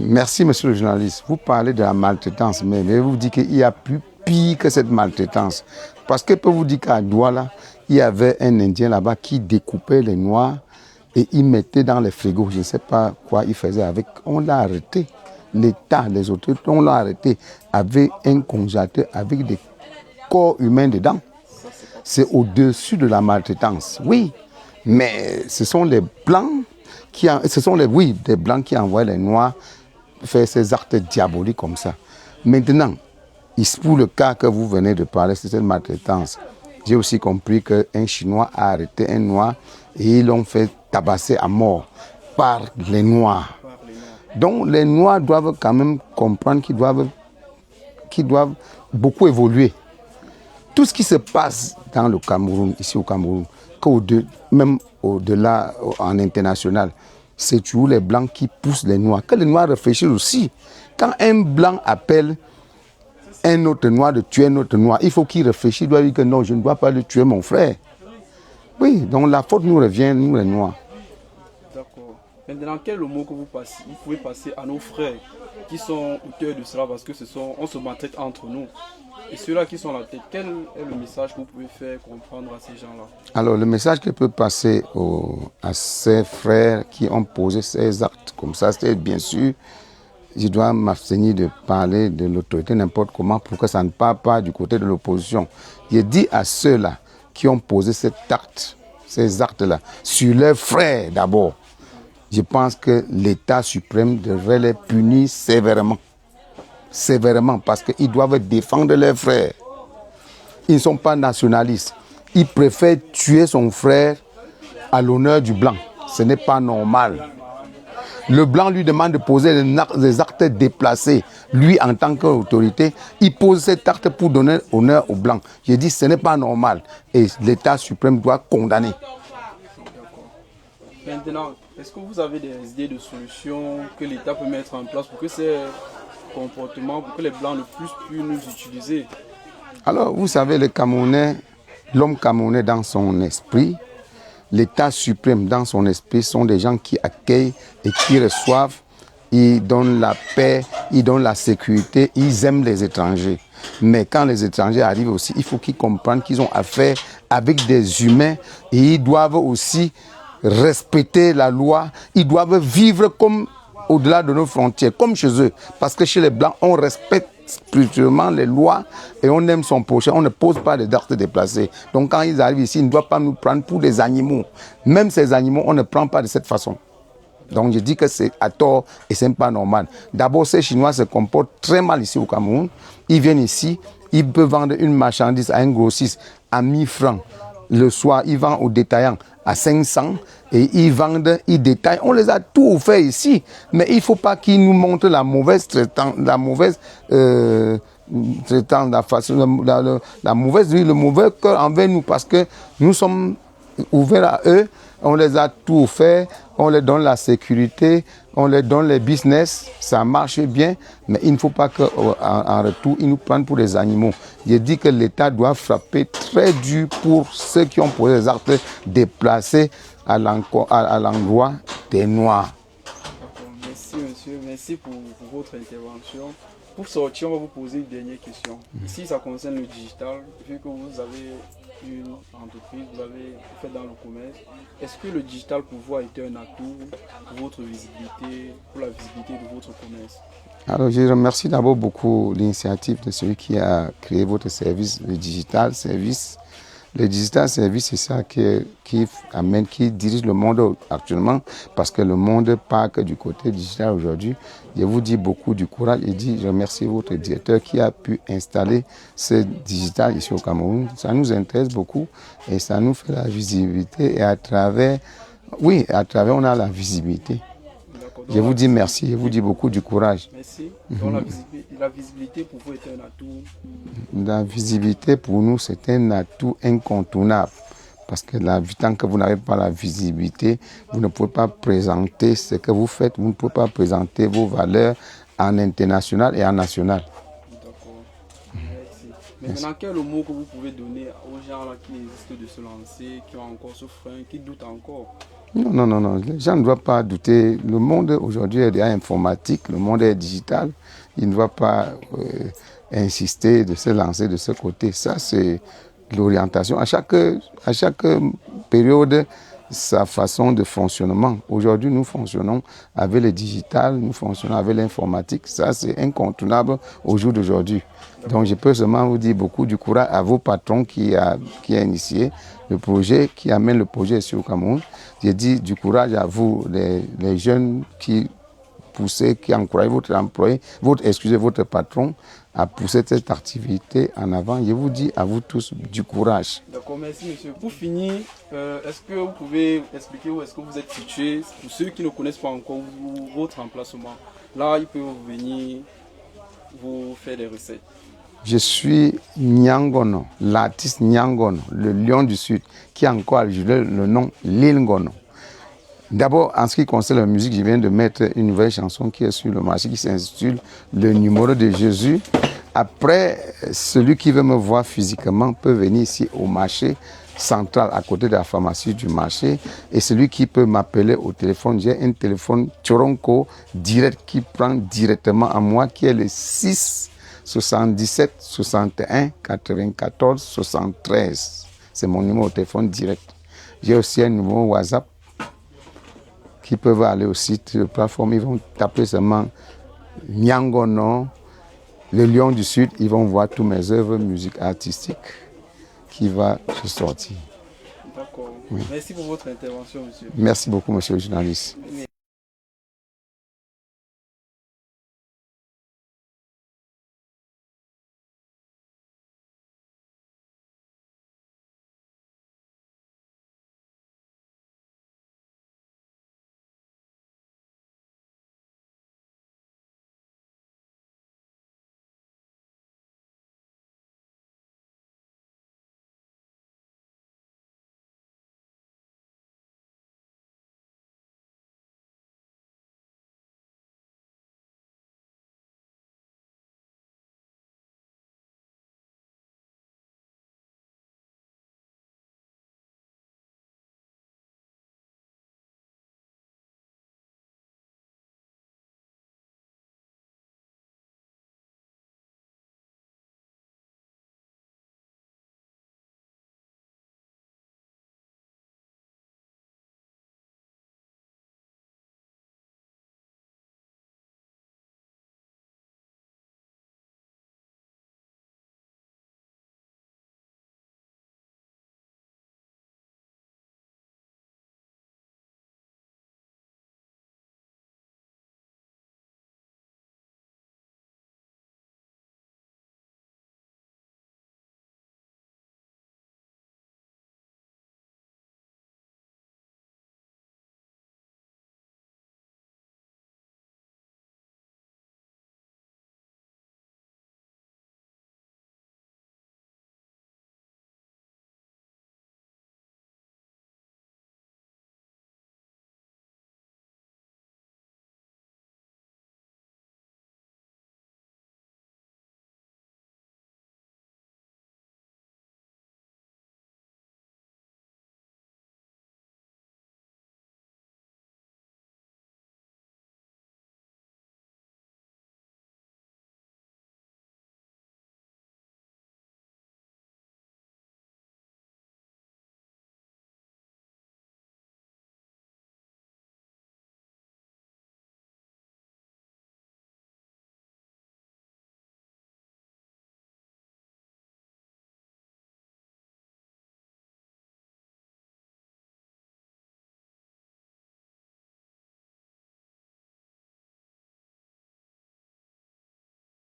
Merci, monsieur le journaliste. Vous parlez de la maltraitance, mais vous dites qu'il y a plus pire que cette maltraitance. Parce que je peux vous dire qu'à Douala, il y avait un Indien là-bas qui découpait les noix et il mettait dans les frigos. Je ne sais pas quoi il faisait avec. On l'a arrêté. L'État, les autorités, on l'a arrêté avec un congélateur avec des corps humains dedans. C'est au-dessus de la maltraitance. Oui, mais ce sont les Blancs des Blancs qui envoient les Noirs faire ces actes diaboliques comme ça. Maintenant, pour le cas que vous venez de parler, c'est cette maltraitance. J'ai aussi compris qu'un Chinois a arrêté un Noir et ils l'ont fait tabasser à mort par les Noirs. Donc les Noirs doivent quand même comprendre qu'ils doivent beaucoup évoluer. Tout ce qui se passe dans le Cameroun, ici au Cameroun, même au-delà en international, c'est toujours les Blancs qui poussent les Noirs. Que les Noirs réfléchissent aussi. Quand un Blanc appelle un autre Noir de tuer un autre Noir, il faut qu'il réfléchisse, il doit dire que non, je ne dois pas le tuer mon frère. Oui, donc la faute nous revient, nous les Noirs. D'accord. Maintenant, quel est le mot que vous pouvez passer à nos frères qui sont auteurs de cela, parce que on se maltraite entre nous. Et ceux-là qui sont à la tête, quel est le message que vous pouvez faire comprendre à ces gens-là? Alors, le message que peut passer à ces frères qui ont posé ces actes comme ça, c'est bien sûr, je dois m'abstenir de parler de l'autorité n'importe comment pour que ça ne parte pas du côté de l'opposition. Je dis à ceux-là qui ont posé ces actes-là, sur leurs frères d'abord, je pense que l'État suprême devrait les punir sévèrement. Sévèrement, parce qu'ils doivent défendre leurs frères. Ils ne sont pas nationalistes. Ils préfèrent tuer son frère à l'honneur du Blanc. Ce n'est pas normal. Le Blanc lui demande de poser des actes déplacés. Lui, en tant qu'autorité, il pose cet acte pour donner honneur au Blanc. J'ai dit, ce n'est pas normal. Et l'État suprême doit condamner. Maintenant, est-ce que vous avez des idées de solutions que l'État peut mettre en place pour que ces comportements, pour que les Blancs ne puissent plus nous utiliser? Alors, vous savez, l'homme camerounais dans son esprit, l'État suprême dans son esprit sont des gens qui accueillent et qui reçoivent. Ils donnent la paix, ils donnent la sécurité, ils aiment les étrangers. Mais quand les étrangers arrivent aussi, il faut qu'ils comprennent qu'ils ont affaire avec des humains et ils doivent aussi respecter la loi. Ils doivent vivre comme au-delà de nos frontières, comme chez eux. Parce que chez les Blancs, on respecte spirituellement les lois et on aime son prochain. On ne pose pas des actes déplacés. Donc quand ils arrivent ici, ils ne doivent pas nous prendre pour des animaux. Même ces animaux, on ne prend pas de cette façon. Donc je dis que c'est à tort et ce n'est pas normal. D'abord, ces Chinois se comportent très mal ici au Cameroun. Ils viennent ici, ils peuvent vendre une marchandise à un grossiste à 1000 francs. Le soir, ils vendent aux détaillants à 500 et ils vendent, ils détaillent. On les a tout offert ici. Mais il ne faut pas qu'ils nous montrent la mauvaise traitance, le mauvais cœur envers nous parce que nous sommes ouverts à eux. On les a tout offert, on les donne la sécurité, on les donne les business, ça marche bien, mais il ne faut pas qu'en retour, ils nous prennent pour des animaux. Je dis que l'État doit frapper très dur pour ceux qui ont posé des actes déplacés à l'endroit des Noirs. Merci monsieur, merci pour votre intervention. Pour sortir, on va vous poser une dernière question. Si ça concerne le digital, vu que vous avez une entreprise, vous fait dans le commerce, est-ce que le digital pour vous a été un atout pour votre visibilité, pour la visibilité de votre commerce? Alors je remercie d'abord beaucoup l'initiative de celui qui a créé votre service, le digital service. Le digital service, c'est ça qui dirige le monde actuellement, parce que le monde part que du côté digital aujourd'hui. Je vous dis beaucoup du courage et je remercie votre directeur qui a pu installer ce digital ici au Cameroun. Ça nous intéresse beaucoup et ça nous fait la visibilité et à travers, on a la visibilité. Je vous dis merci, je vous dis beaucoup du courage. Merci. Donc la visibilité pour vous est un atout? La visibilité pour nous, c'est un atout incontournable. Parce que tant que vous n'avez pas la visibilité, vous ne pouvez pas présenter ce que vous faites, vous ne pouvez pas présenter vos valeurs en international et en national. D'accord. Merci. Maintenant, quel est le mot que vous pouvez donner aux gens là qui hésitent de se lancer, qui ont encore ce frein, qui doutent encore? Non, non, non, non. Les gens ne doivent pas douter. Le monde aujourd'hui est déjà informatique, le monde est digital. Il ne doit pas insister de se lancer de ce côté. Ça, c'est l'orientation. À chaque période, sa façon de fonctionnement. Aujourd'hui, nous fonctionnons avec le digital, nous fonctionnons avec l'informatique. Ça, c'est incontournable au jour d'aujourd'hui. Donc, je peux seulement vous dire beaucoup du courage à vos patrons qui a initié le projet, qui amène le projet ici au Cameroun. J'ai dit du courage à vous, les jeunes qui poussez, qui encouragent votre employé, votre patron à pousser cette activité en avant. Je vous dis à vous tous du courage. D'accord, merci monsieur. Pour finir, est-ce que vous pouvez expliquer où est-ce que vous êtes situé, pour ceux qui ne connaissent pas encore votre emplacement. Là, ils peuvent venir vous faire des recettes. Je suis Nyangono, l'artiste Nyangono, le lion du Sud, qui a encore ajouté le nom Lilgono. D'abord, en ce qui concerne la musique, je viens de mettre une nouvelle chanson qui est sur le marché, qui s'intitule Le numéro de Jésus. Après, celui qui veut me voir physiquement peut venir ici au marché central, à côté de la pharmacie du marché. Et celui qui peut m'appeler au téléphone, j'ai un téléphone Choronko direct qui prend directement à moi, qui est le 6 77 61 94 73. C'est mon numéro de téléphone direct. J'ai aussi un numéro WhatsApp qui peuvent aller au site de plateforme. Ils vont taper seulement Nyangono, le lion du Sud. Ils vont voir toutes mes œuvres musique artistique qui va se sortir. D'accord. Oui. Merci pour votre intervention, monsieur. Merci beaucoup, monsieur le journaliste.